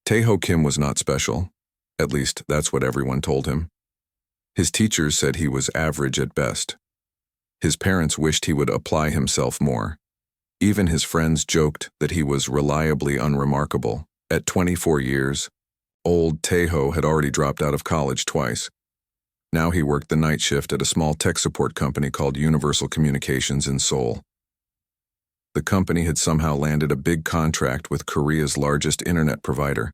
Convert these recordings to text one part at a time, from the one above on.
Tae-ho Kim was not special. At least, that's what everyone told him. His teachers said he was average at best. His parents wished he would apply himself more. Even his friends joked that he was reliably unremarkable. At 24 years, old Tae-ho had already dropped out of college twice. Now he worked the night shift at a small tech support company called Universal Communications in Seoul. The company had somehow landed a big contract with Korea's largest internet provider,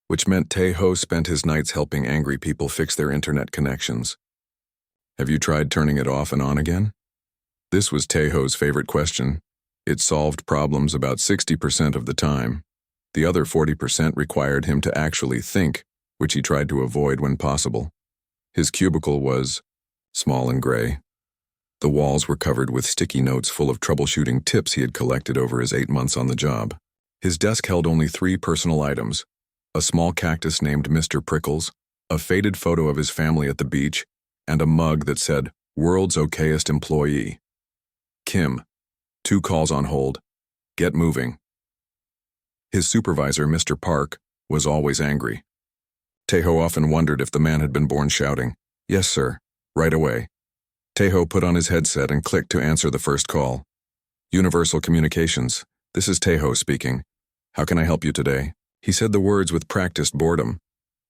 which meant Tae-ho spent his nights helping angry people fix their internet connections. Have you tried turning it off and on again? This was Tae-ho's favorite question. It solved problems about 60% of the time. The other 40% required him to actually think, which he tried to avoid when possible. His cubicle was small and gray. The walls were covered with sticky notes full of troubleshooting tips he had collected over his 8 months on the job. His desk held only 3 personal items: a small cactus named Mr. Prickles, a faded photo of his family at the beach, and a mug that said, "World's okayest employee. Kim. 2 calls on hold. Get moving." His supervisor, Mr. Park, was always angry. Tae-ho often wondered if the man had been born shouting, "Yes, sir, right away." Tae-ho put on his headset and clicked to answer the first call. "Universal Communications, this is Tae-ho speaking. How can I help you today?" He said the words with practiced boredom.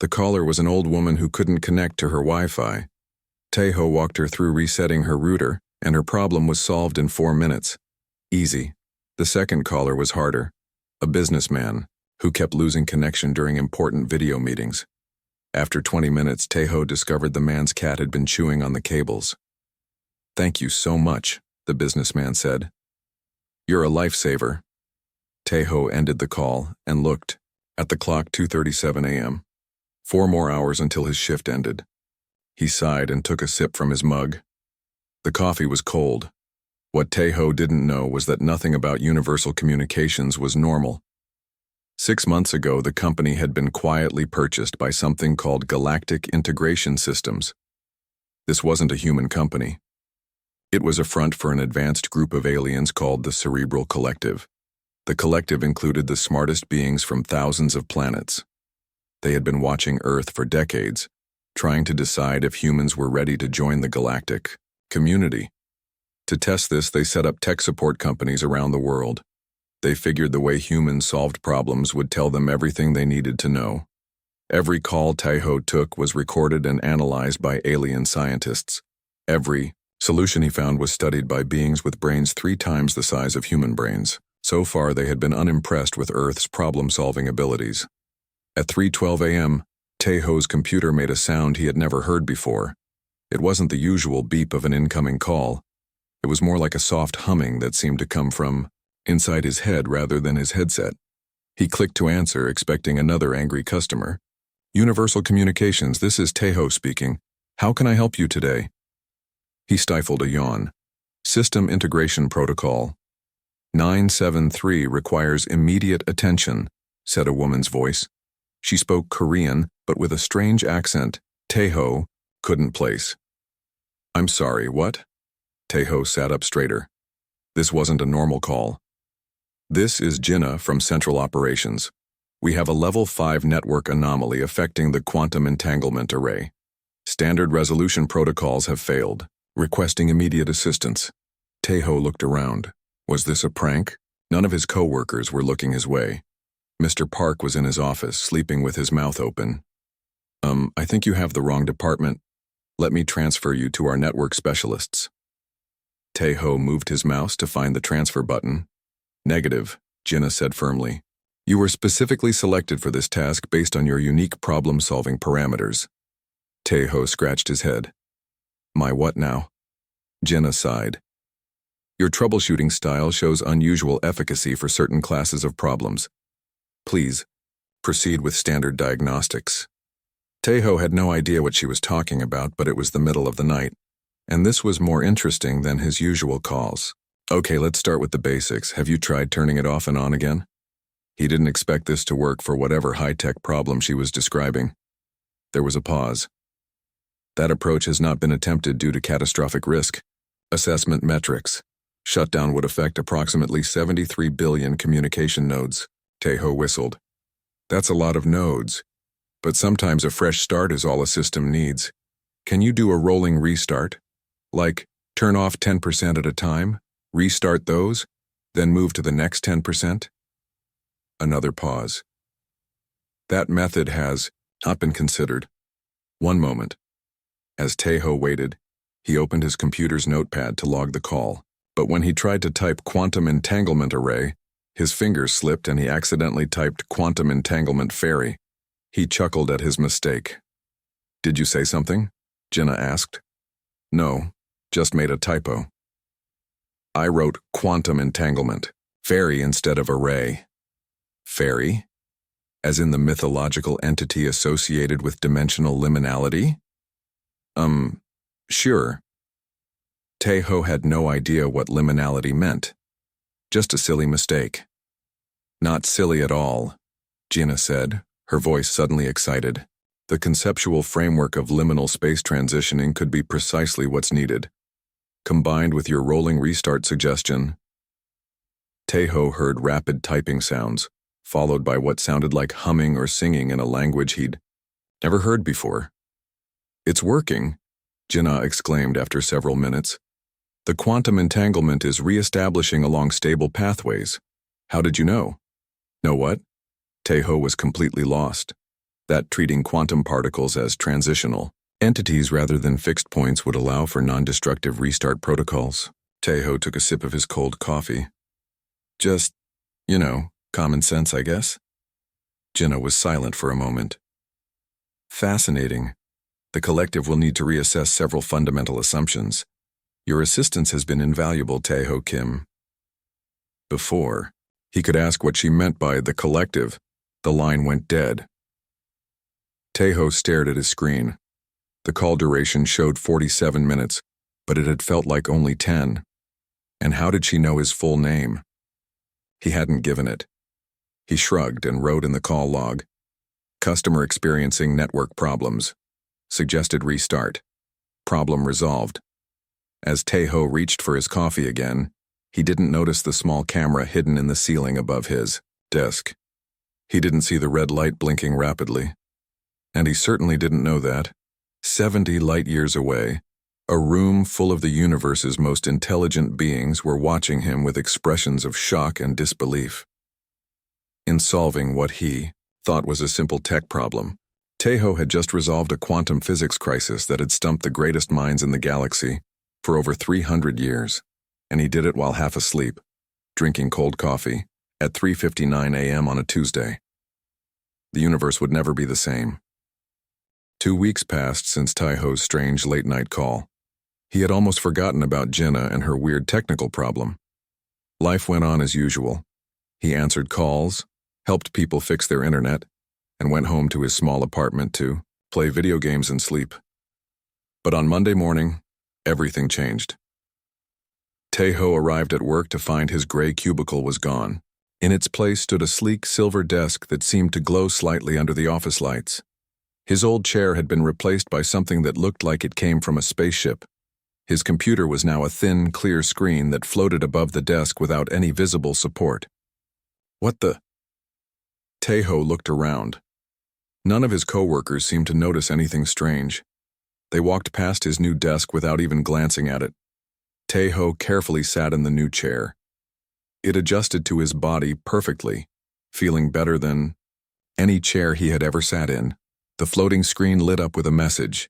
The caller was an old woman who couldn't connect to her Wi-Fi. Tae-ho walked her through resetting her router, and her problem was solved in 4 minutes. Easy. The second caller was harder. A businessman who kept losing connection during important video meetings. After 20 minutes, Tae-ho discovered the man's cat had been chewing on the cables. "Thank you so much," the businessman said. "You're a lifesaver." Tae-ho ended the call and looked at the clock. 2:37 a.m. 4 more hours until his shift ended. He sighed and took a sip from his mug. The coffee was cold. What Tae-ho didn't know was that nothing about Universal Communications was normal. 6 months ago, the company had been quietly purchased by something called Galactic Integration Systems. This wasn't a human company. It was a front for an advanced group of aliens called the Cerebral Collective. The collective included the smartest beings from thousands of planets. They had been watching Earth for decades, trying to decide if humans were ready to join the galactic community. To test this, they set up tech support companies around the world. They figured the way humans solved problems would tell them everything they needed to know. Every call Tae-ho took was recorded and analyzed by alien scientists. Every solution he found was studied by beings with brains 3 times the size of human brains. So far, they had been unimpressed with Earth's problem-solving abilities. At 3:12 a.m., Tae-ho's computer made a sound he had never heard before. It wasn't the usual beep of an incoming call. It was more like a soft humming that seemed to come from inside his head rather than his headset. He clicked to answer, expecting another angry customer. "Universal Communications, this is Tae-ho speaking. How can I help you today?" He stifled a yawn. "System Integration Protocol 973 requires immediate attention," said a woman's voice. She spoke Korean, but with a strange accent Tae-ho couldn't place. "I'm sorry, what?" Tae-ho sat up straighter. This wasn't a normal call. "This is Jinnah from Central Operations. We have a Level 5 network anomaly affecting the quantum entanglement array. Standard resolution protocols have failed. Requesting immediate assistance." Tae-ho looked around. Was this a prank? None of his co-workers were looking his way. Mr. Park was in his office, sleeping with his mouth open. I think you have the wrong department. Let me transfer you to our network specialists." Tae-ho moved his mouse to find the transfer button. "Negative," Jinnah said firmly. "You were specifically selected for this task based on your unique problem-solving parameters." Tae-ho scratched his head. "My what now?" Jinnah sighed. "Your troubleshooting style shows unusual efficacy for certain classes of problems. Please, proceed with standard diagnostics." Tae-ho had no idea what she was talking about, but it was the middle of the night, and this was more interesting than his usual calls. "Okay, let's start with the basics. Have you tried turning it off and on again?" He didn't expect this to work for whatever high-tech problem she was describing. There was a pause. "That approach has not been attempted due to catastrophic risk. Assessment metrics. Shutdown would affect approximately 73 billion communication nodes." Tae-ho whistled. That's a lot of nodes, but sometimes a fresh start is all a system needs. Can you do a rolling restart? Like, turn off 10% at a time, restart those, then move to the next 10%? Another pause. That method has not been considered. One moment. As Taeho waited, he opened his computer's notepad to log the call, but when he tried to type quantum entanglement array, his fingers slipped and he accidentally typed quantum entanglement fairy. He chuckled at his mistake. "Did you say something?" Jenna asked. "No, just made a typo. I wrote quantum entanglement, fairy instead of array." Fairy? As in the mythological entity associated with dimensional liminality? Sure. Taeho had no idea what liminality meant. Just a silly mistake. "Not silly at all," Gina said, her voice suddenly excited. "The conceptual framework of liminal space transitioning could be precisely what's needed. Combined with your rolling restart suggestion." Taeho heard rapid typing sounds, followed by what sounded like humming or singing in a language he'd never heard before. "It's working," Jinnah exclaimed after several minutes. "The quantum entanglement is re-establishing along stable pathways. How did you know?" "Know what?" Taeho was completely lost. That treating quantum particles as transitional entities rather than fixed points would allow for non-destructive restart protocols. Taeho took a sip of his cold coffee. "Just, common sense, I guess." Jinnah was silent for a moment. "Fascinating. The collective will need to reassess several fundamental assumptions. Your assistance has been invaluable, Taeho Kim." Before he could ask what she meant by the collective, the line went dead. Taeho stared at his screen. The call duration showed 47 minutes, but it had felt like only 10. And how did she know his full name? He hadn't given it. He shrugged and wrote in the call log, "Customer experiencing network problems. Suggested restart. Problem resolved." As Taeho reached for his coffee again, he didn't notice the small camera hidden in the ceiling above his desk. He didn't see the red light blinking rapidly. And he certainly didn't know that, 70 light-years away, a room full of the universe's most intelligent beings were watching him with expressions of shock and disbelief. In solving what he thought was a simple tech problem, Taeho had just resolved a quantum physics crisis that had stumped the greatest minds in the galaxy for over 300 years, and he did it while half asleep, drinking cold coffee, at 3:59 a.m. on a Tuesday. The universe would never be the same. 2 weeks passed since Taeho's strange late-night call. He had almost forgotten about Jinnah and her weird technical problem. Life went on as usual. He answered calls, helped people fix their internet, and went home to his small apartment to play video games and sleep. But on Monday morning, everything changed. Taeho arrived at work to find his gray cubicle was gone. In its place stood a sleek silver desk that seemed to glow slightly under the office lights. His old chair had been replaced by something that looked like it came from a spaceship. His computer was now a thin, clear screen that floated above the desk without any visible support. "What the?" Taeho looked around. None of his coworkers seemed to notice anything strange. They walked past his new desk without even glancing at it. Taeho carefully sat in the new chair. It adjusted to his body perfectly, feeling better than any chair he had ever sat in. The floating screen lit up with a message.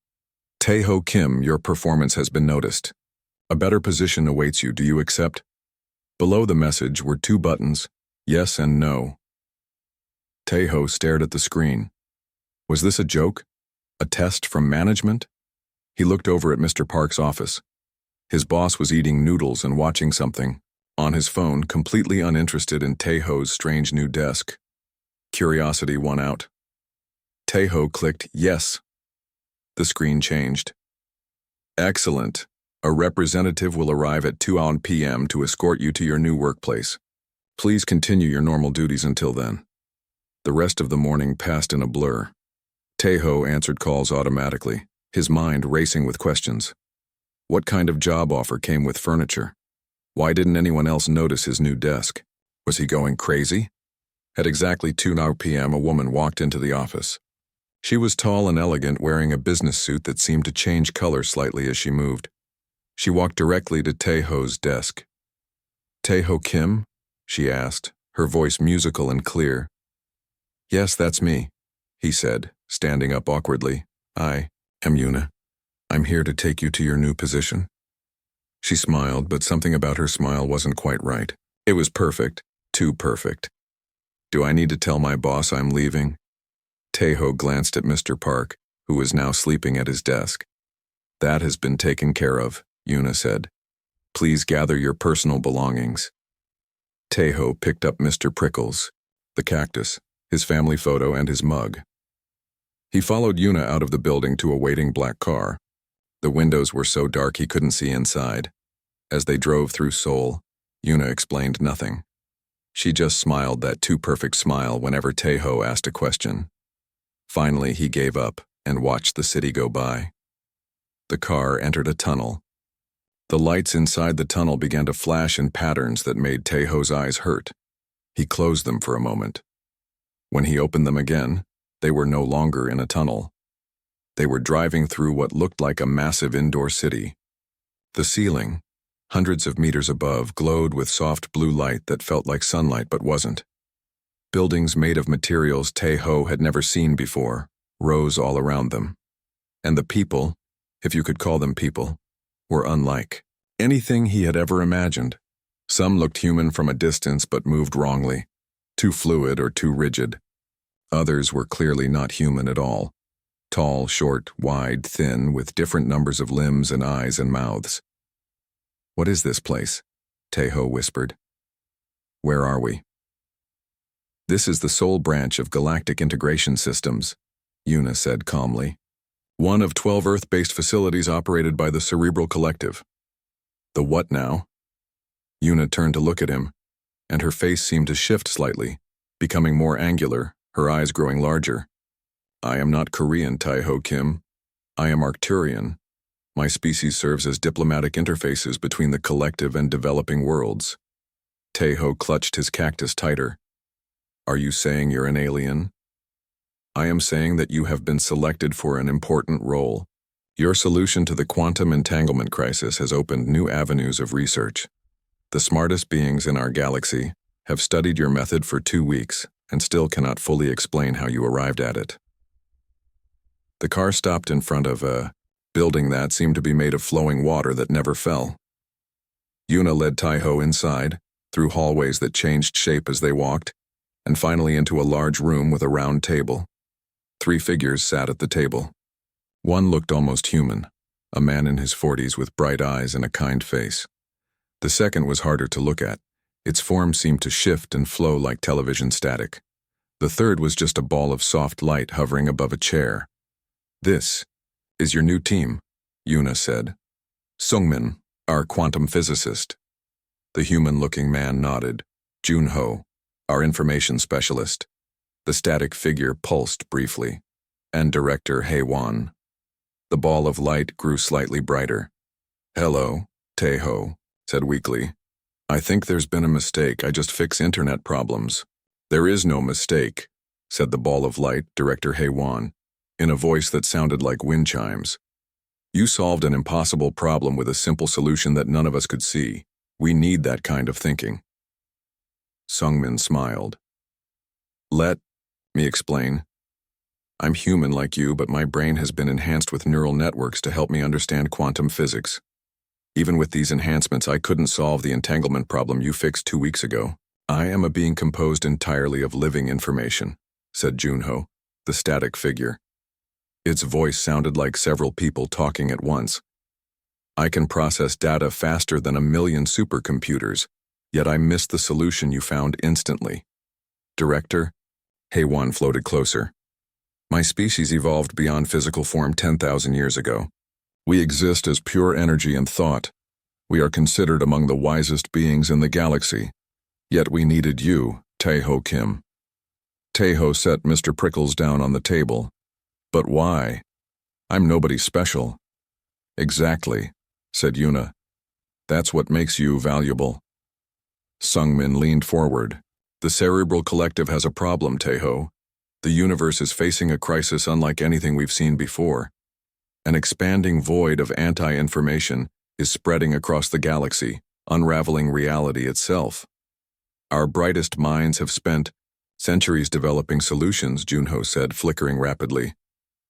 "Taeho Kim, your performance has been noticed. A better position awaits you. Do you accept?" Below the message were 2 buttons, yes and no. Taeho stared at the screen. Was this a joke? A test from management? He looked over at Mr. Park's office. His boss was eating noodles and watching something, on his phone, completely uninterested in Taeho's strange new desk. Curiosity won out. Taeho clicked yes. The screen changed. "Excellent. A representative will arrive at 2 p.m. to escort you to your new workplace. Please continue your normal duties until then." The rest of the morning passed in a blur. Taeho answered calls automatically, his mind racing with questions. What kind of job offer came with furniture? Why didn't anyone else notice his new desk? Was he going crazy? At exactly 2 p.m., a woman walked into the office. She was tall and elegant, wearing a business suit that seemed to change color slightly as she moved. She walked directly to Tae-ho's desk. "Tae-ho Kim?" she asked, her voice musical and clear. "Yes, that's me," he said, standing up awkwardly. "I am Yuna. I'm here to take you to your new position." She smiled, but something about her smile wasn't quite right. It was perfect, too perfect. "Do I need to tell my boss I'm leaving?" Tae-ho glanced at Mr. Park, who was now sleeping at his desk. "That has been taken care of," Yuna said. "Please gather your personal belongings." Tae-ho picked up Mr. Prickles, the cactus, his family photo, and his mug. He followed Yuna out of the building to a waiting black car. The windows were so dark he couldn't see inside. As they drove through Seoul, Yuna explained nothing. She just smiled that too-perfect smile whenever Tae-ho asked a question. Finally, he gave up and watched the city go by. The car entered a tunnel. The lights inside the tunnel began to flash in patterns that made Tae-ho's eyes hurt. He closed them for a moment. When he opened them again, they were no longer in a tunnel. They were driving through what looked like a massive indoor city. The ceiling, hundreds of meters above, glowed with soft blue light that felt like sunlight but wasn't. Buildings made of materials Tae-ho had never seen before rose all around them. And the people, if you could call them people, were unlike anything he had ever imagined. Some looked human from a distance but moved wrongly, too fluid or too rigid. Others were clearly not human at all. Tall, short, wide, thin, with different numbers of limbs and eyes and mouths. "What is this place?" Tae-ho whispered. "Where are we?" "This is the Seoul branch of Galactic Integration Systems," Yuna said calmly. "One of 12 Earth-based facilities operated by the Cerebral Collective." "The what now?" Yuna turned to look at him, and her face seemed to shift slightly, becoming more angular, her eyes growing larger. "I am not Korean, Tae-ho Kim. I am Arcturian. My species serves as diplomatic interfaces between the collective and developing worlds." Tae-ho clutched his cactus tighter. "Are you saying you're an alien?" "I am saying that you have been selected for an important role. Your solution to the quantum entanglement crisis has opened new avenues of research. The smartest beings in our galaxy have studied your method for 2 weeks and still cannot fully explain how you arrived at it." The car stopped in front of a building that seemed to be made of flowing water that never fell. Yuna led Tae-ho inside, through hallways that changed shape as they walked, and finally into a large room with a round table. 3 figures sat at the table. One looked almost human, a man in his 40s with bright eyes and a kind face. The second was harder to look at. Its form seemed to shift and flow like television static. The third was just a ball of soft light hovering above a chair. "This is your new team," Yuna said. "Sungmin, our quantum physicist." The human-looking man nodded. "Junho, our information specialist." The static figure pulsed briefly. "And Director Hae-won." The ball of light grew slightly brighter. "Hello," Tae-ho said weakly. "I think there's been a mistake. I just fix internet problems." "There is no mistake," said the ball of light, Director Hae-won, in a voice that sounded like wind chimes. "You solved an impossible problem with a simple solution that none of us could see. We need that kind of thinking." Sungmin smiled. "Let me explain. I'm human like you, but my brain has been enhanced with neural networks to help me understand quantum physics. Even with these enhancements, I couldn't solve the entanglement problem you fixed 2 weeks ago. I am a being composed entirely of living information," said Junho, the static figure. Its voice sounded like several people talking at once. "I can process data faster than 1,000,000 supercomputers, yet I missed the solution you found instantly." "Director?" Hae-won floated closer. "My species evolved beyond physical form 10,000 years ago. We exist as pure energy and thought. We are considered among the wisest beings in the galaxy. Yet we needed you, Tae-ho Kim." Tae-ho set Mr. Prickles down on the table. "But why? I'm nobody special." "Exactly," said Yuna. "That's what makes you valuable." Sungmin leaned forward. The Cerebral Collective has a problem, Tejo. The universe is facing a crisis unlike anything we've seen before. An expanding void of anti-information is spreading across the galaxy, unraveling reality itself. Our brightest minds have spent centuries developing solutions, Junho said, flickering rapidly.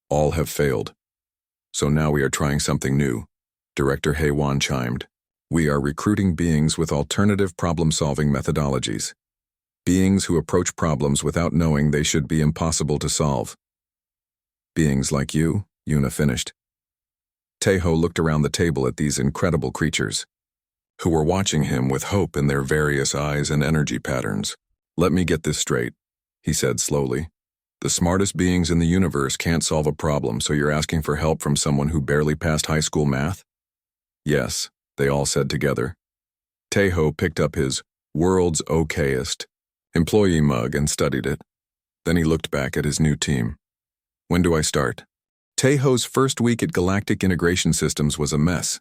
All have failed. So now we are trying something new, Director Heiwan chimed. We are recruiting beings with alternative problem-solving methodologies. Beings who approach problems without knowing they should be impossible to solve. Beings like you, Yuna finished. Tejo looked around the table at these incredible creatures, who were watching him with hope in their various eyes and energy patterns. Let me get this straight, he said slowly. The smartest beings in the universe can't solve a problem, so you're asking for help from someone who barely passed high school math? Yes, they all said together. Tejo picked up his world's okayest employee mug and studied it. Then he looked back at his new team. When do I start? Tejo's first week at Galactic Integration Systems was a mess.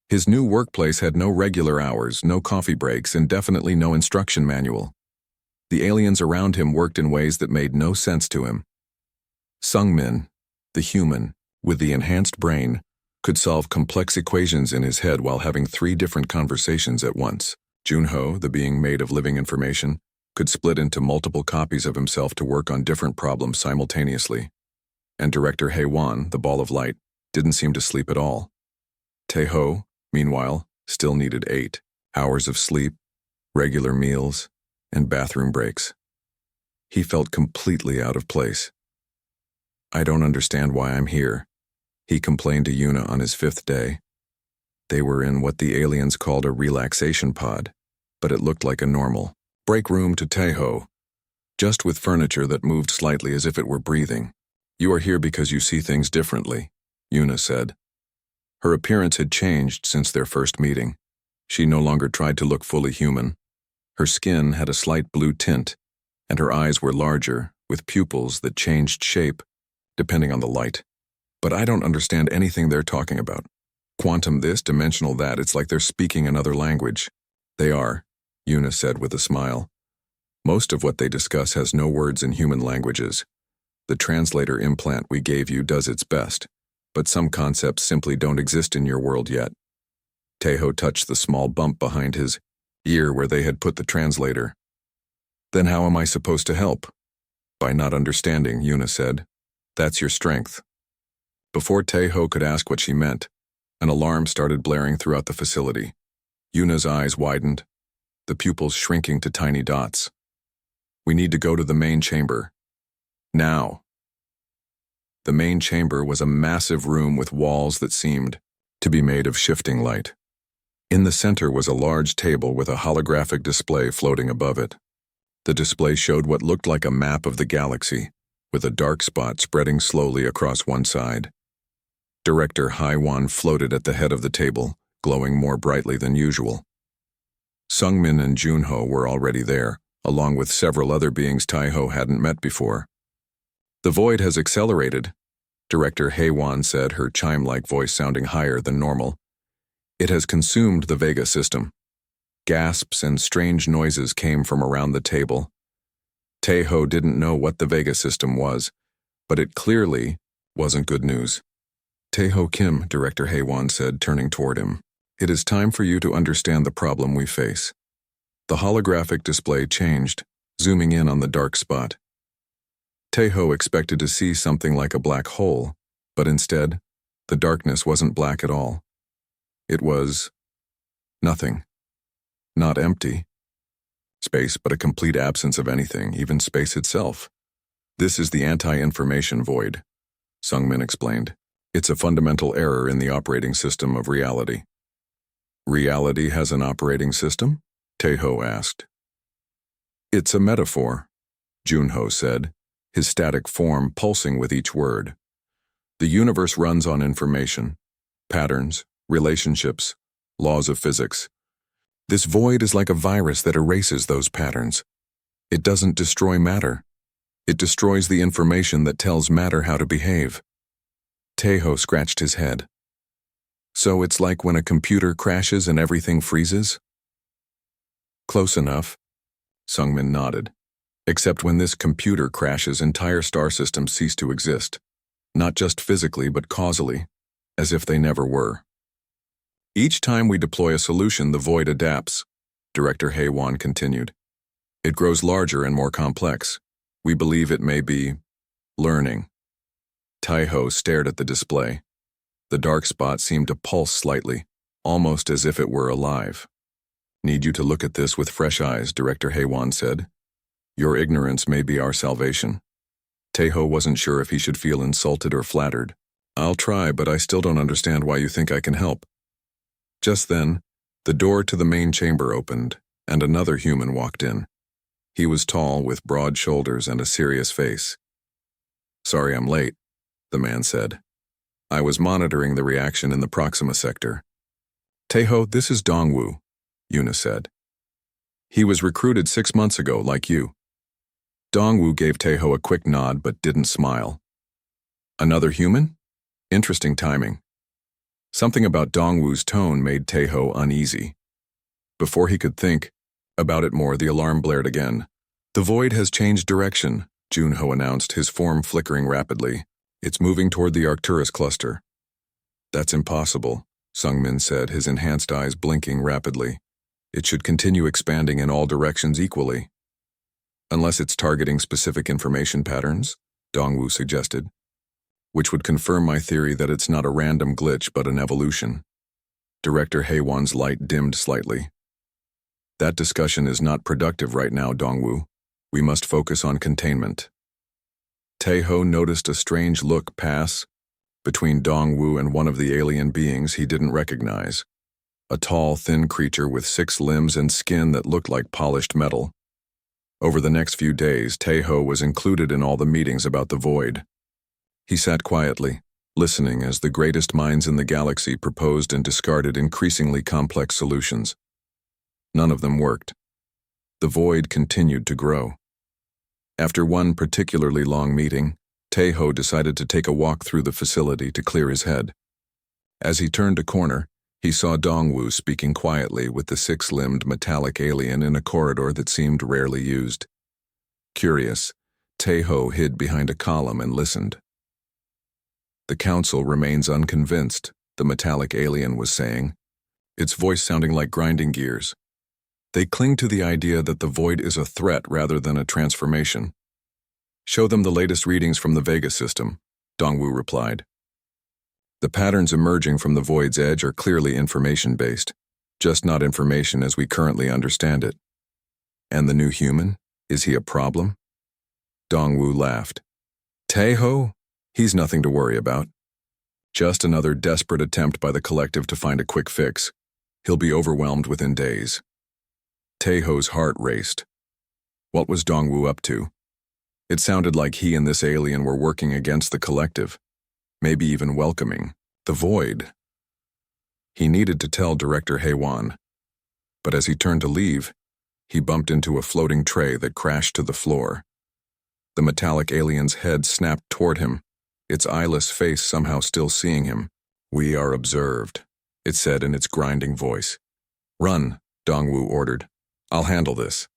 His new workplace had no regular hours, no coffee breaks, and definitely no instruction manual. The aliens around him worked in ways that made no sense to him. Sungmin, the human, with the enhanced brain, could solve complex equations in his head while having 3 different conversations at once. Junho, the being made of living information, could split into multiple copies of himself to work on different problems simultaneously. And Director Heiwan, the ball of light, didn't seem to sleep at all. Tejo, meanwhile, still needed 8 hours of sleep, regular meals, and bathroom breaks. He felt completely out of place. I don't understand why I'm here, he complained to Yuna on his 5th day. They were in what the aliens called a relaxation pod, but it looked like a normal break room to Tejo, just with furniture that moved slightly as if it were breathing. You are here because you see things differently, Yuna said. Her appearance had changed since their first meeting. She no longer tried to look fully human. Her skin had a slight blue tint, and her eyes were larger, with pupils that changed shape, depending on the light. But I don't understand anything they're talking about. Quantum this, dimensional that, it's like they're speaking another language. They are, Yuna said with a smile. Most of what they discuss has no words in human languages. The translator implant we gave you does its best, but some concepts simply don't exist in your world yet. Tejo touched the small bump behind his ear where they had put the translator. Then how am I supposed to help? By not understanding, Yuna said. That's your strength. Before Tejo could ask what she meant, an alarm started blaring throughout the facility. Yuna's eyes widened, the pupils shrinking to tiny dots. We need to go to the main chamber. Now. The main chamber was a massive room with walls that seemed to be made of shifting light. In the center was a large table with a holographic display floating above it. The display showed what looked like a map of the galaxy, with a dark spot spreading slowly across one side. Director Heiwan floated at the head of the table, glowing more brightly than usual. Sungmin and Junho were already there, along with several other beings Tejo hadn't met before. The void has accelerated, Director Heiwan said, her chime-like voice sounding higher than normal. It has consumed the Vega system. Gasps and strange noises came from around the table. Tejo didn't know what the Vega system was, but it clearly wasn't good news. Tejo Kim, Director Heiwan said, turning toward him. It is time for you to understand the problem we face. The holographic display changed, zooming in on the dark spot. Tejo expected to see something like a black hole, but instead, the darkness wasn't black at all. It was nothing. Not empty. Space, but a complete absence of anything, even space itself. This is the anti-information void, Sungmin explained. It's a fundamental error in the operating system of reality. Reality has an operating system? Tejo asked. It's a metaphor, Junho said, his static form pulsing with each word. The universe runs on information, patterns, relationships, laws of physics. This void is like a virus that erases those patterns. It doesn't destroy matter. It destroys the information that tells matter how to behave. Tejo scratched his head. So it's like when a computer crashes and everything freezes? Close enough. Sungmin nodded. Except when this computer crashes, entire star systems cease to exist. Not just physically, but causally, as if they never were. Each time we deploy a solution, the void adapts, Director Haewon continued. It grows larger and more complex. We believe it may be learning. Taeho stared at the display. The dark spot seemed to pulse slightly, almost as if it were alive. Need you to look at this with fresh eyes, Director Haewon said. Your ignorance may be our salvation. Taeho wasn't sure if he should feel insulted or flattered. I'll try, but I still don't understand why you think I can help. Just then, the door to the main chamber opened, and another human walked in. He was tall, with broad shoulders and a serious face. Sorry I'm late, the man said. I was monitoring the reaction in the Proxima sector. Taeho, this is Dongwoo, Yuna said. He was recruited 6 months ago, like you. Dongwoo gave Taeho a quick nod but didn't smile. Another human? Interesting timing. Something about Dongwoo's tone made Taeho uneasy. Before he could think about it more, the alarm blared again. The void has changed direction, Junho announced, his form flickering rapidly. It's moving toward the Arcturus cluster. That's impossible, Sungmin said, his enhanced eyes blinking rapidly. It should continue expanding in all directions equally. Unless it's targeting specific information patterns, Dongwoo suggested, which would confirm my theory that it's not a random glitch but an evolution. Director Haewon's light dimmed slightly. That discussion is not productive right now, Dongwoo. We must focus on containment. Taeho noticed a strange look pass between Dongwoo and one of the alien beings he didn't recognize. A tall, thin creature with 6 limbs and skin that looked like polished metal. Over the next few days, Taeho was included in all the meetings about the void. He sat quietly, listening as the greatest minds in the galaxy proposed and discarded increasingly complex solutions. None of them worked. The void continued to grow. After one particularly long meeting, Taeho decided to take a walk through the facility to clear his head. As he turned a corner, he saw Dongwoo speaking quietly with the 6-limbed metallic alien in a corridor that seemed rarely used. Curious, Taeho hid behind a column and listened. The council remains unconvinced, the metallic alien was saying, its voice sounding like grinding gears. They cling to the idea that the void is a threat rather than a transformation. Show them the latest readings from the Vega system, Dongwoo replied. The patterns emerging from the void's edge are clearly information-based, just not information as we currently understand it. And the new human? Is he a problem? Dongwoo laughed. Taeho? He's nothing to worry about. Just another desperate attempt by the collective to find a quick fix. He'll be overwhelmed within days. Taeho's heart raced. What was Dongwoo up to? It sounded like he and this alien were working against the collective, maybe even welcoming the void. He needed to tell Director Haewon, but as he turned to leave, he bumped into a floating tray that crashed to the floor. The metallic alien's head snapped toward him, its eyeless face somehow still seeing him. We are observed, it said in its grinding voice. Run, Dongwoo ordered. I'll handle this.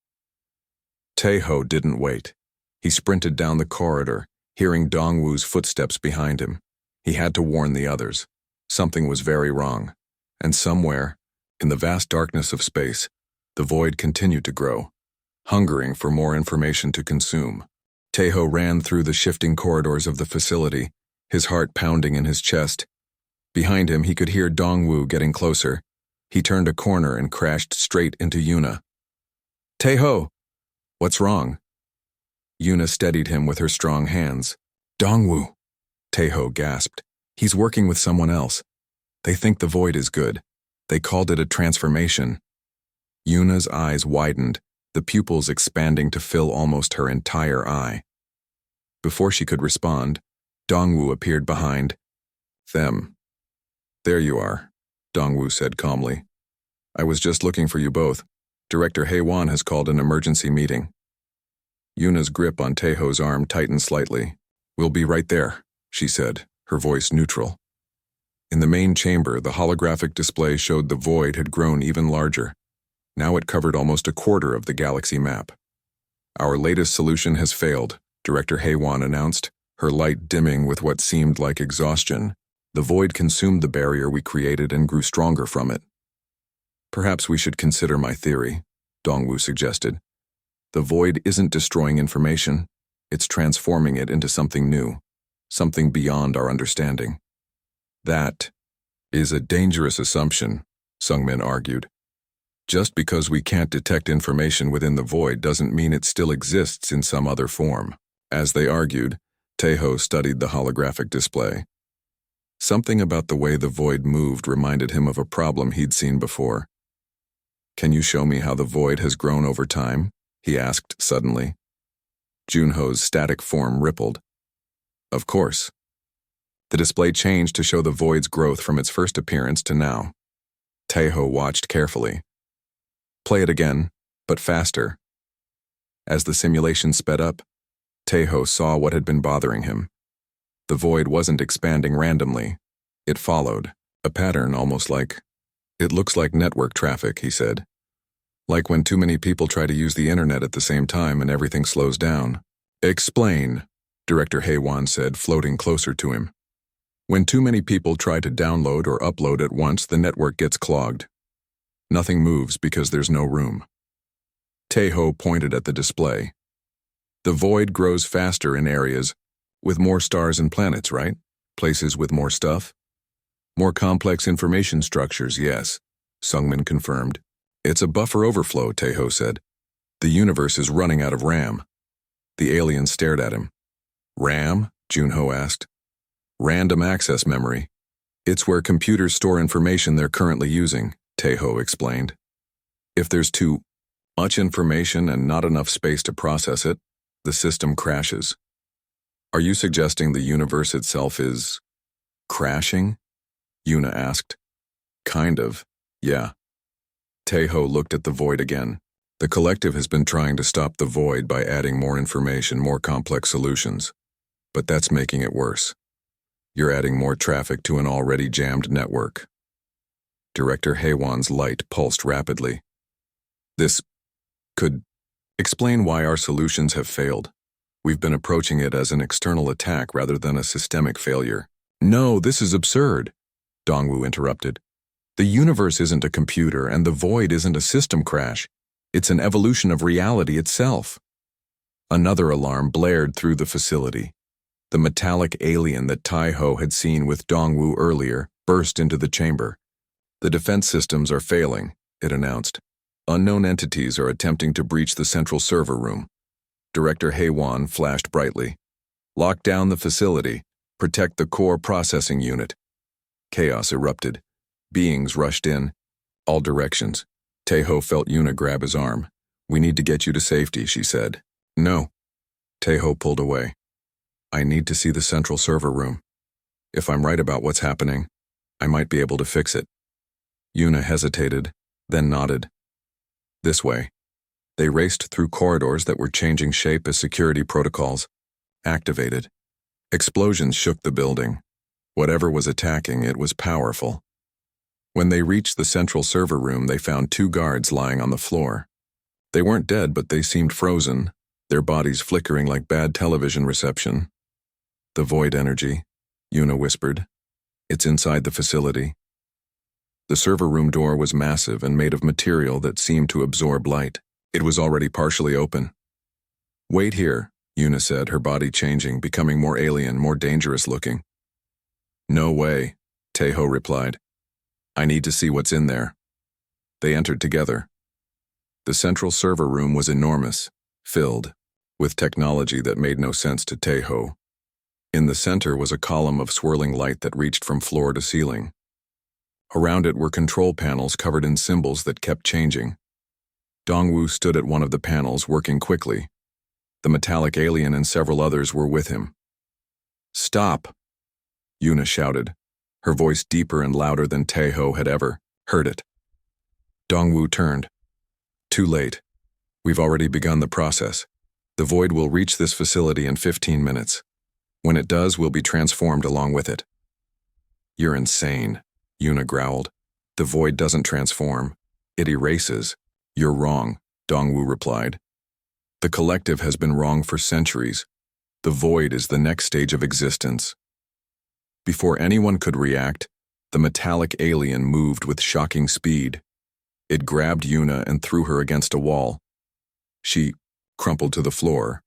Taeho didn't wait. He sprinted down the corridor, hearing Dongwoo's footsteps behind him. He had to warn the others. Something was very wrong. And somewhere, in the vast darkness of space, the void continued to grow, hungering for more information to consume. Taeho ran through the shifting corridors of the facility, his heart pounding in his chest. Behind him, he could hear Dongwoo getting closer. He turned a corner and crashed straight into Yuna. Taeho! What's wrong? Yuna steadied him with her strong hands. Dongwoo! Taeho gasped. He's working with someone else. They think the void is good. They called it a transformation. Yuna's eyes widened, the pupils expanding to fill almost her entire eye. Before she could respond, Dongwoo appeared behind them. There you are, Dongwoo said calmly. I was just looking for you both. Director Haewon has called an emergency meeting. Yuna's grip on Taeho's arm tightened slightly. We'll be right there, she said, her voice neutral. In the main chamber, the holographic display showed the void had grown even larger. Now it covered almost a quarter of the galaxy map. Our latest solution has failed, Director Haywan announced, her light dimming with what seemed like exhaustion. The void consumed the barrier we created and grew stronger from it. Perhaps we should consider my theory, Dongwu suggested. The void isn't destroying information, it's transforming it into something new, something beyond our understanding. That is a dangerous assumption, Sungmin argued. Just because we can't detect information within the void doesn't mean it still exists in some other form. As they argued, Taeho studied the holographic display. Something about the way the void moved reminded him of a problem he'd seen before. Can you show me how the void has grown over time? He asked suddenly. Junho's static form rippled. Of course. The display changed to show the void's growth from its first appearance to now. Taeho watched carefully. Play it again, but faster. As the simulation sped up, Taeho saw what had been bothering him. The void wasn't expanding randomly. It followed, a pattern almost like... It looks like network traffic, he said. Like when too many people try to use the internet at the same time and everything slows down. Explain, Director Haywan said, floating closer to him. When too many people try to download or upload at once, the network gets clogged. Nothing moves because there's no room. Taeho pointed at the display. The void grows faster in areas with more stars and planets, right? Places with more stuff? More complex information structures, yes, Sungmin confirmed. It's a buffer overflow, Taeho said. The universe is running out of RAM. The alien stared at him. RAM? Junho asked. Random access memory. It's where computers store information they're currently using, Taeho explained. If there's too much information and not enough space to process it, the system crashes. Are you suggesting the universe itself is crashing? Yuna asked. Kind of, yeah. Taeho looked at the void again. The collective has been trying to stop the void by adding more information, more complex solutions. But that's making it worse. You're adding more traffic to an already jammed network. Director Haywan's light pulsed rapidly. This could explain why our solutions have failed. We've been approaching it as an external attack rather than a systemic failure. No, this is absurd, Dongwu interrupted. The universe isn't a computer and the void isn't a system crash. It's an evolution of reality itself. Another alarm blared through the facility. The metallic alien that Taeho had seen with Dongwu earlier burst into the chamber. The defense systems are failing, it announced. Unknown entities are attempting to breach the central server room. Director Haywan flashed brightly. Lock down the facility. Protect the core processing unit. Chaos erupted. Beings rushed in, all directions. Taeho felt Yuna grab his arm. We need to get you to safety, she said. No. Taeho pulled away. I need to see the central server room. If I'm right about what's happening, I might be able to fix it. Yuna hesitated, then nodded. This way. They raced through corridors that were changing shape as security protocols activated. Explosions shook the building. Whatever was attacking, it was powerful. When they reached the central server room, they found 2 guards lying on the floor. They weren't dead, but they seemed frozen, their bodies flickering like bad television reception. The void energy, Yuna whispered. It's inside the facility. The server room door was massive and made of material that seemed to absorb light. It was already partially open. Wait here, Yuna said, her body changing, becoming more alien, more dangerous looking. No way, Taeho replied. I need to see what's in there. They entered together. The central server room was enormous, filled with technology that made no sense to Taeho. In the center was a column of swirling light that reached from floor to ceiling. Around it were control panels covered in symbols that kept changing. Dongwu stood at one of the panels, working quickly. The metallic alien and several others were with him. Stop, Yuna shouted, her voice deeper and louder than Taeho had ever heard it. Dongwu turned. Too late. We've already begun the process. The void will reach this facility in 15 minutes. When it does, we'll be transformed along with it. You're insane, Yuna growled. The void doesn't transform. It erases. You're wrong, Dongwu replied. The collective has been wrong for centuries. The void is the next stage of existence. Before anyone could react, the metallic alien moved with shocking speed. It grabbed Yuna and threw her against a wall. She crumpled to the floor.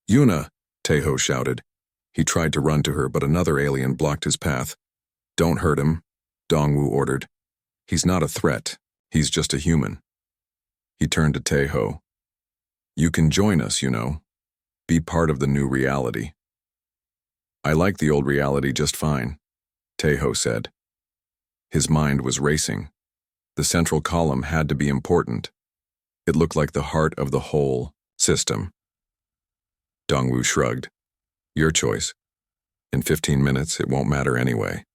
"Yuna!" Taeho shouted. He tried to run to her, but another alien blocked his path. "Don't hurt him," Dongwu ordered. "He's not a threat. He's just a human." He turned to Taeho. "You can join us, you know. Be part of the new reality." "I like the old reality just fine," Taeho said. His mind was racing. The central column had to be important. It looked like the heart of the whole system. Dongwu shrugged. "Your choice. In 15 minutes, it won't matter anyway."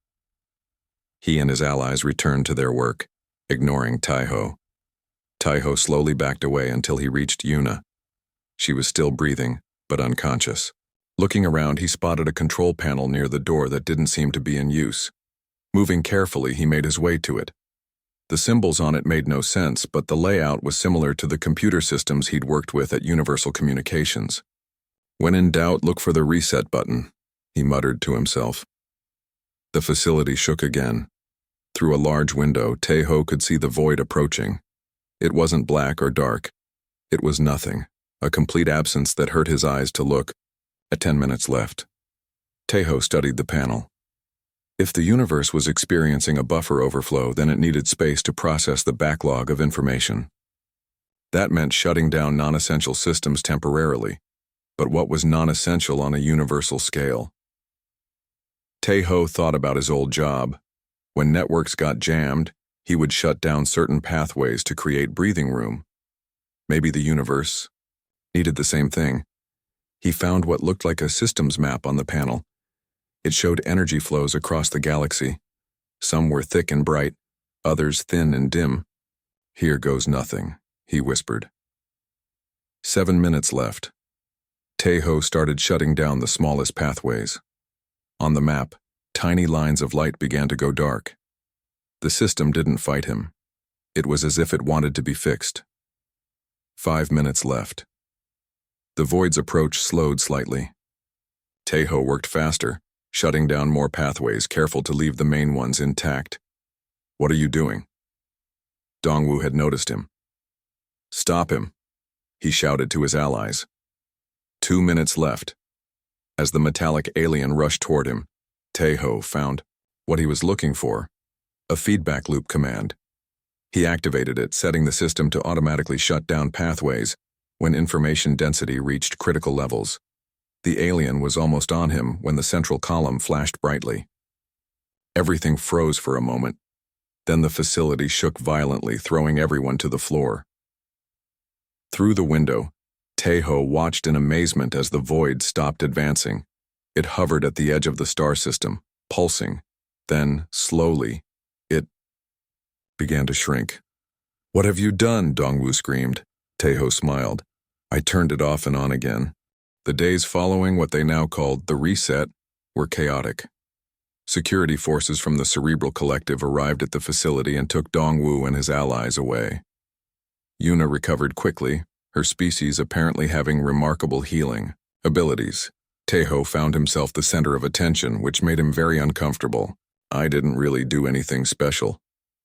He and his allies returned to their work, ignoring Taeho. Taeho slowly backed away until he reached Yuna. She was still breathing, but unconscious. Looking around, he spotted a control panel near the door that didn't seem to be in use. Moving carefully, he made his way to it. The symbols on it made no sense, but the layout was similar to the computer systems he'd worked with at Universal Communications. "When in doubt, look for the reset button," he muttered to himself. The facility shook again. Through a large window, Taeho could see the void approaching. It wasn't black or dark. It was nothing, a complete absence that hurt his eyes to look. At 10 minutes left. Taeho studied the panel. If the universe was experiencing a buffer overflow, then it needed space to process the backlog of information. That meant shutting down non-essential systems temporarily. But what was non-essential on a universal scale? Taeho thought about his old job. When networks got jammed, he would shut down certain pathways to create breathing room. Maybe the universe needed the same thing. He found what looked like a systems map on the panel. It showed energy flows across the galaxy. Some were thick and bright, others thin and dim. "Here goes nothing," he whispered. 7 minutes left. Taeho started shutting down the smallest pathways. On the map, tiny lines of light began to go dark. The system didn't fight him. It was as if it wanted to be fixed. 5 minutes left. The void's approach slowed slightly. Taeho worked faster, shutting down more pathways, careful to leave the main ones intact. "What are you doing?" Dongwu had noticed him. "Stop him," he shouted to his allies. 2 minutes left. As the metallic alien rushed toward him, Taeho found what he was looking for, a feedback loop command. He activated it, setting the system to automatically shut down pathways when information density reached critical levels. The alien was almost on him when the central column flashed brightly. Everything froze for a moment. Then the facility shook violently, throwing everyone to the floor. Through the window, Taeho watched in amazement as the void stopped advancing. It hovered at the edge of the star system, pulsing. Then, slowly, it began to shrink. "What have you done?" Dongwu screamed. Taeho smiled. "I turned it off and on again." The days following what they now called the reset were chaotic. Security forces from the Cerebral Collective arrived at the facility and took Dongwu and his allies away. Yuna recovered quickly, her species apparently having remarkable healing abilities. Taeho found himself the center of attention, which made him very uncomfortable. "I didn't really do anything special,"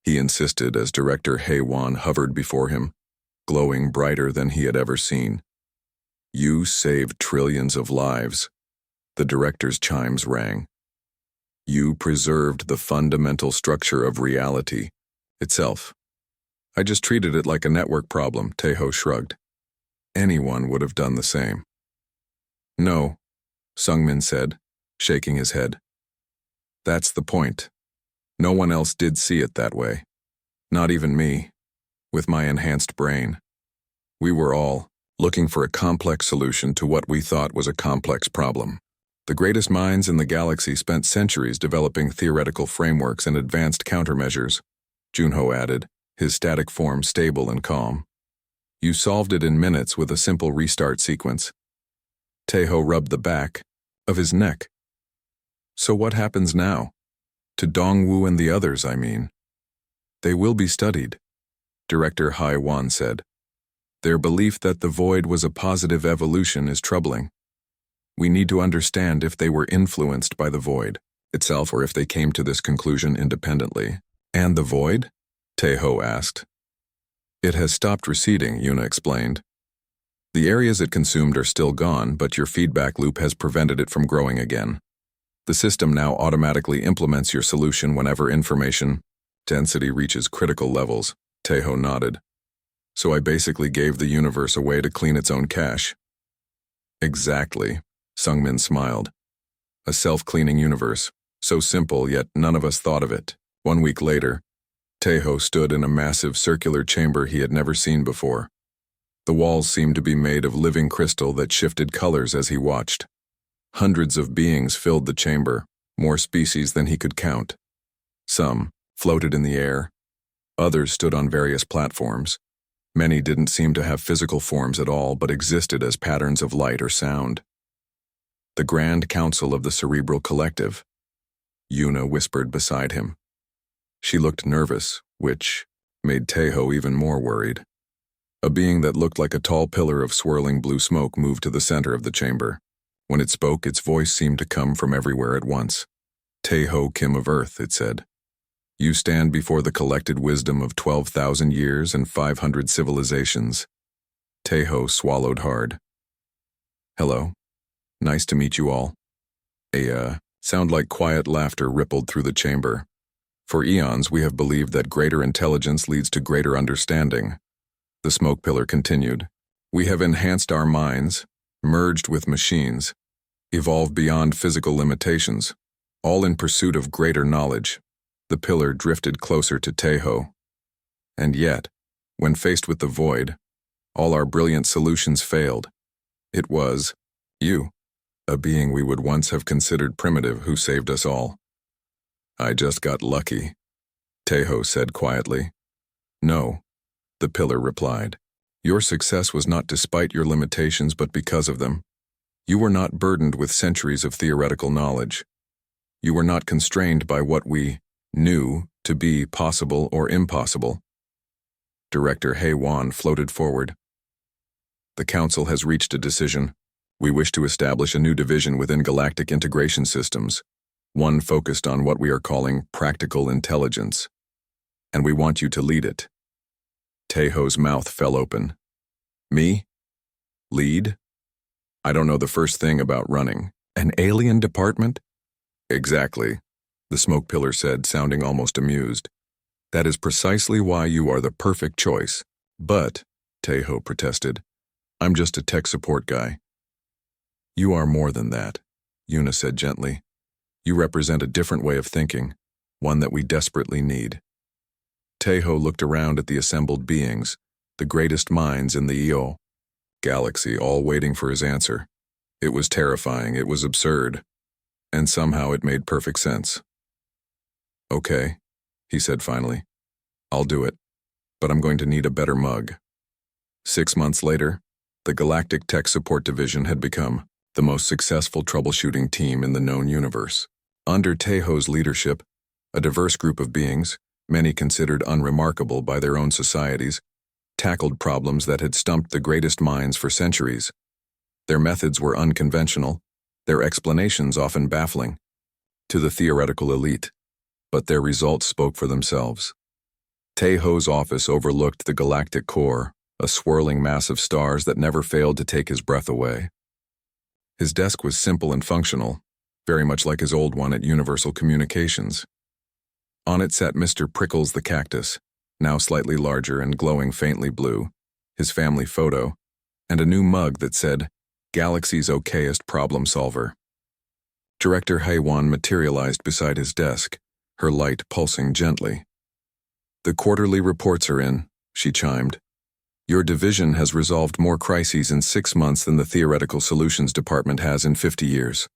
he insisted as Director Haewon hovered before him, glowing brighter than he had ever seen. "You saved trillions of lives." The director's chimes rang. "You preserved the fundamental structure of reality itself." "I just treated it like a network problem," Taeho shrugged. "Anyone would have done the same." "No," Sungmin said, shaking his head. "That's the point. No one else did see it that way. Not even me, with my enhanced brain. We were all looking for a complex solution to what we thought was a complex problem. The greatest minds in the galaxy spent centuries developing theoretical frameworks and advanced countermeasures," Junho added, his static form stable and calm. "You solved it in minutes with a simple restart sequence." Taeho rubbed the back of his neck. "So what happens now? To Dongwu and the others, I mean." "They will be studied," Director Haewon said. Their belief that the void was a positive evolution is troubling. We need to understand if they were influenced by the void itself or if they came to this conclusion independently. And the void? Tejo asked. It has stopped receding, Yuna explained. The areas it consumed are still gone, but your feedback loop has prevented it from growing again. The system now automatically implements your solution whenever information density reaches critical levels, Tejo nodded. So I basically gave the universe a way to clean its own cache. Exactly, Sungmin smiled. A self-cleaning universe, so simple yet none of us thought of it. 1 week later, Tejo stood in a massive circular chamber he had never seen before. The walls seemed to be made of living crystal that shifted colors as he watched. Hundreds of beings filled the chamber, more species than he could count. Some floated in the air. Others stood on various platforms. Many didn't seem to have physical forms at all, but existed as patterns of light or sound. The Grand Council of the Cerebral Collective, Yuna whispered beside him. She looked nervous, which made Tejo even more worried. A being that looked like a tall pillar of swirling blue smoke moved to the center of the chamber. When it spoke, its voice seemed to come from everywhere at once. Tejo Kim of Earth, it said. You stand before the collected wisdom of 12,000 years and 500 civilizations. Tejo swallowed hard. Hello. Nice to meet you all. A sound like quiet laughter rippled through the chamber. For eons, we have believed that greater intelligence leads to greater understanding. The smoke pillar continued. We have enhanced our minds, merged with machines, evolved beyond physical limitations, all in pursuit of greater knowledge. The pillar drifted closer to Tejo. And yet, when faced with the void, all our brilliant solutions failed. It was you, a being we would once have considered primitive, who saved us all. I just got lucky, Tejo said quietly. No, the pillar replied. Your success was not despite your limitations but because of them. You were not burdened with centuries of theoretical knowledge. You were not constrained by what we knew to be possible or impossible. Director Hei-Wan floated forward. The Council has reached a decision. We wish to establish a new division within Galactic Integration Systems, one focused on what we are calling practical intelligence. And we want you to lead it. Tejo's mouth fell open. Me? Lead? I don't know the first thing about running. An alien department? Exactly, the smoke pillar said, sounding almost amused. That is precisely why you are the perfect choice. But, Tejo protested, I'm just a tech support guy. You are more than that, Yuna said gently. You represent a different way of thinking, one that we desperately need. Tejo looked around at the assembled beings, the greatest minds in the EO galaxy, all waiting for his answer. It was terrifying, it was absurd, and somehow it made perfect sense. Okay, he said finally. I'll do it, but I'm going to need a better mug. 6 months later, the Galactic Tech Support Division had become the most successful troubleshooting team in the known universe. Under Tejo's leadership, a diverse group of beings, many considered unremarkable by their own societies, tackled problems that had stumped the greatest minds for centuries. Their methods were unconventional, their explanations often baffling to the theoretical elite, but their results spoke for themselves. Tejo's office overlooked the galactic core, a swirling mass of stars that never failed to take his breath away. His desk was simple and functional, very much like his old one at Universal Communications. On it sat Mr. Prickles the cactus, now slightly larger and glowing faintly blue, his family photo, and a new mug that said, Galaxy's okayest problem solver. Director Hei-Wan materialized beside his desk, her light pulsing gently. The quarterly reports are in, she chimed. Your division has resolved more crises in 6 months than the Theoretical Solutions Department has in 50 years.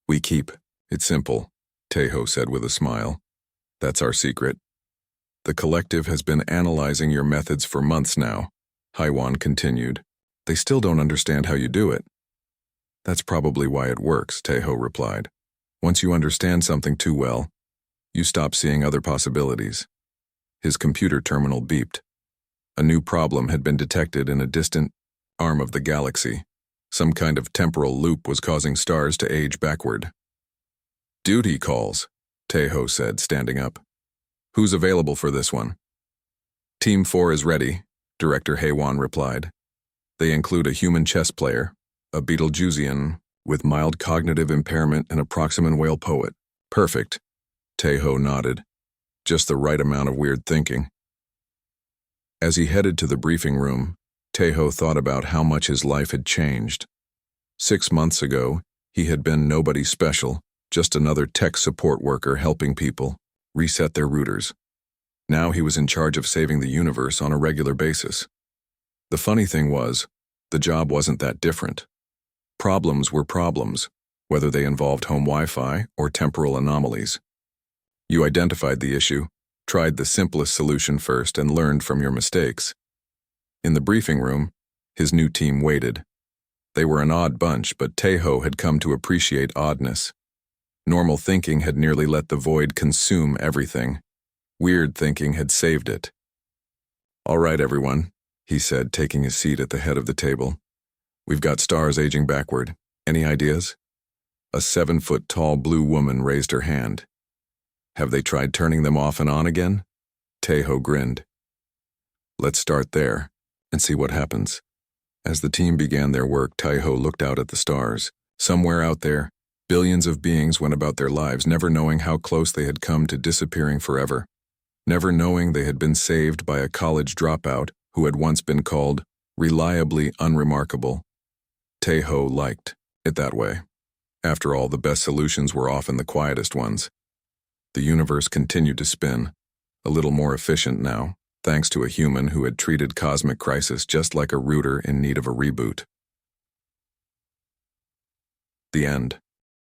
We keep it simple, Tejo said with a smile. That's our secret. The collective has been analyzing your methods for months now, Hei-Wan continued. They still don't understand how you do it. That's probably why it works, Tejo replied. Once you understand something too well, you stop seeing other possibilities. His computer terminal beeped. A new problem had been detected in a distant arm of the galaxy. Some kind of temporal loop was causing stars to age backward. "Duty calls," Tejo said, standing up. "Who's available for this one?" "Team 4 is ready," Director Haywan replied. "They include a human chess player, a Betelgeusian with mild cognitive impairment, and a Proximan whale poet." "Perfect," Tejo nodded. "Just the right amount of weird thinking." As he headed to the briefing room, Tejo thought about how much his life had changed. 6 months ago, he had been nobody special, just another tech support worker helping people reset their routers. Now he was in charge of saving the universe on a regular basis. The funny thing was, the job wasn't that different. Problems were problems, whether they involved home Wi-Fi or temporal anomalies. You identified the issue, tried the simplest solution first, and learned from your mistakes. In the briefing room, his new team waited. They were an odd bunch, but Tejo had come to appreciate oddness. Normal thinking had nearly let the void consume everything. Weird thinking had saved it. "All right, everyone," he said, taking his seat at the head of the table. "We've got stars aging backward. Any ideas?" A 7-foot-tall blue woman raised her hand. "Have they tried turning them off and on again?" Tejo grinned. "Let's start there and see what happens." As the team began their work, Tejo looked out at the stars. Somewhere out there, billions of beings went about their lives, never knowing how close they had come to disappearing forever, never knowing they had been saved by a college dropout who had once been called reliably unremarkable. Tejo liked it that way. After all, the best solutions were often the quietest ones. The universe continued to spin, a little more efficient now, thanks to a human who had treated cosmic crisis just like a router in need of a reboot. The end.